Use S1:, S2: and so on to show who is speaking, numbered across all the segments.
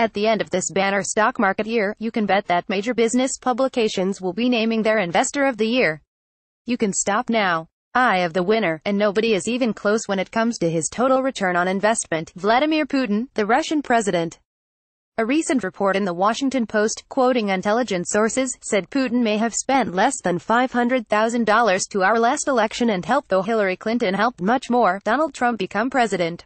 S1: At the end of this banner stock market year, you can bet that major business publications will be naming their Investor of the Year. You can stop now. I have the winner, and nobody is even close when it comes to his total return on investment. Vladimir Putin, the Russian president. A recent report in the Washington Post, quoting intelligence sources, said Putin may have spent less than $500,000 to our last election and helped, though Hillary Clinton helped much more, Donald Trump become president.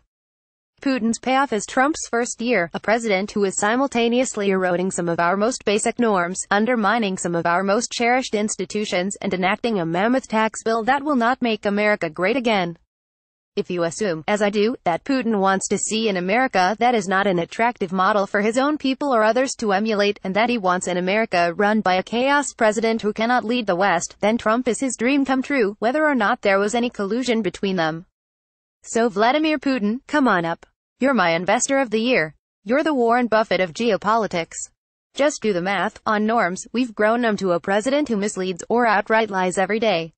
S1: Putin's payoff is Trump's first year, a president who is simultaneously eroding some of our most basic norms, undermining some of our most cherished institutions, and enacting a mammoth tax bill that will not make America great again. If you assume, as I do, that Putin wants to see an America that is not an attractive model for his own people or others to emulate, and that he wants an America run by a chaos president who cannot lead the West, then Trump is his dream come true, whether or not there was any collusion between them. So Vladimir Putin, come on up. You're my Investor of the Year. You're the Warren Buffett of geopolitics. Just do the math on norms. We've grown him to a president who misleads or outright lies every day.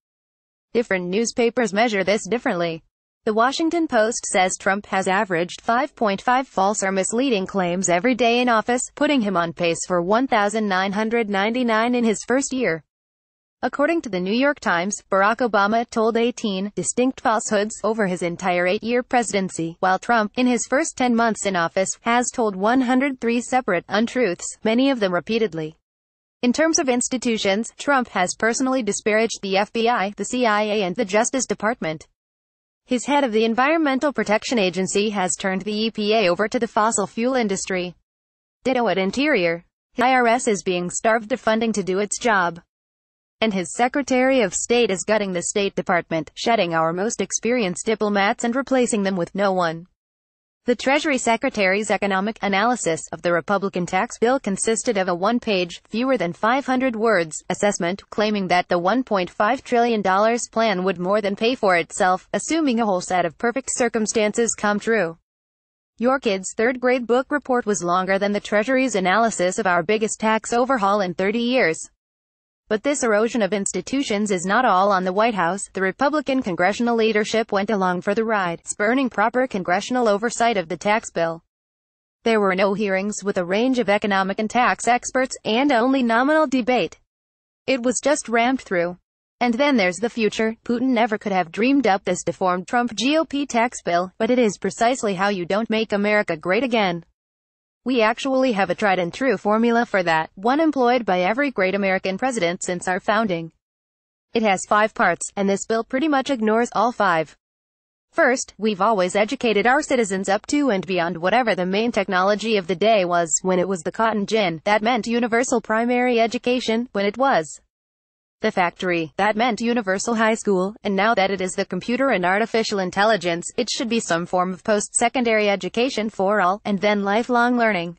S1: Different newspapers measure this differently. The Washington Post says Trump has averaged 5.5 false or misleading claims every day in office, putting him on pace for 1,999 in his first year. According to the New York Times, Barack Obama told 18 distinct falsehoods over his entire 8-year presidency, while Trump, in his first 10 months in office, has told 103 separate untruths, many of them repeatedly. In terms of institutions, Trump has personally disparaged the FBI, the CIA, and the Justice Department. His head of the Environmental Protection Agency has turned the EPA over to the fossil fuel industry. Ditto at Interior. His IRS is being starved of funding to do its job. And his Secretary of State is gutting the State Department, shedding our most experienced diplomats and replacing them with no one. The Treasury Secretary's economic analysis of the Republican tax bill consisted of a one-page, fewer than 500 words, assessment, claiming that the $1.5 trillion plan would more than pay for itself, assuming a whole set of perfect circumstances come true. Your kid's third-grade book report was longer than the Treasury's analysis of our biggest tax overhaul in 30 years. But this erosion of institutions is not all on the White House. The Republican congressional leadership went along for the ride, spurning proper congressional oversight of the tax bill. There were no hearings with a range of economic and tax experts, and only nominal debate. It was just rammed through. And then there's the future. Putin never could have dreamed up this deformed Trump GOP tax bill, but it is precisely how you don't make America great again. We actually have a tried-and-true formula for that, one employed by every great American president since our founding. It has 5 parts, and this bill pretty much ignores all 5. First, we've always educated our citizens up to and beyond whatever the main technology of the day was. When it was the cotton gin, that meant universal primary education. When it was the factory, that meant universal high school, and now that it is the computer and artificial intelligence, it should be some form of post-secondary education for all, and then lifelong learning.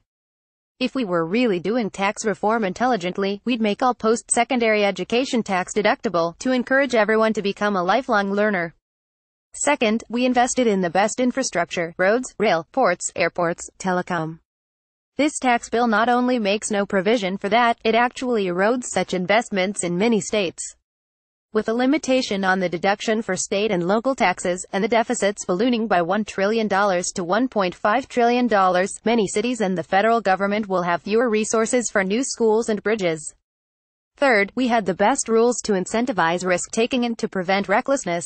S1: If we were really doing tax reform intelligently, we'd make all post-secondary education tax-deductible, to encourage everyone to become a lifelong learner. Second, we invested in the best infrastructure: roads, rail, ports, airports, telecom. This tax bill not only makes no provision for that, it actually erodes such investments in many states. With a limitation on the deduction for state and local taxes, and the deficits ballooning by $1 trillion to $1.5 trillion, many cities and the federal government will have fewer resources for new schools and bridges. Third, we had the best rules to incentivize risk-taking and to prevent recklessness.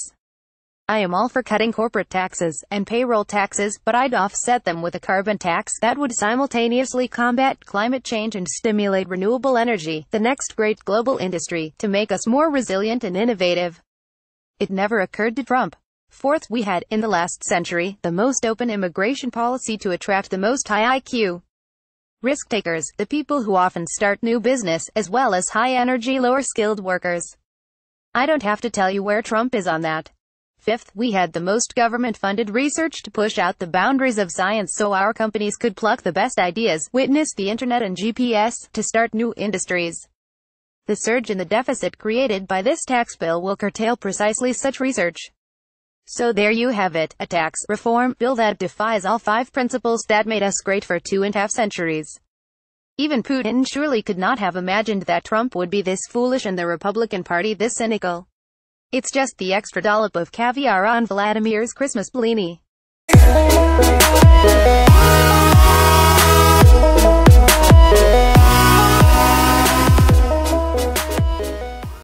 S1: I am all for cutting corporate taxes and payroll taxes, but I'd offset them with a carbon tax that would simultaneously combat climate change and stimulate renewable energy, the next great global industry, to make us more resilient and innovative. It never occurred to Trump. Fourth, we had, in the last century, the most open immigration policy to attract the most high IQ risk takers, the people who often start new business, as well as high-energy, lower-skilled workers. I don't have to tell you where Trump is on that. Fifth, we had the most government-funded research to push out the boundaries of science so our companies could pluck the best ideas, witness the internet and GPS, to start new industries. The surge in the deficit created by this tax bill will curtail precisely such research. So there you have it, a tax reform bill that defies all 5 principles that made us great for 2.5 centuries. Even Putin surely could not have imagined that Trump would be this foolish and the Republican Party this cynical. It's just the extra dollop of caviar on Vladimir's Christmas blini.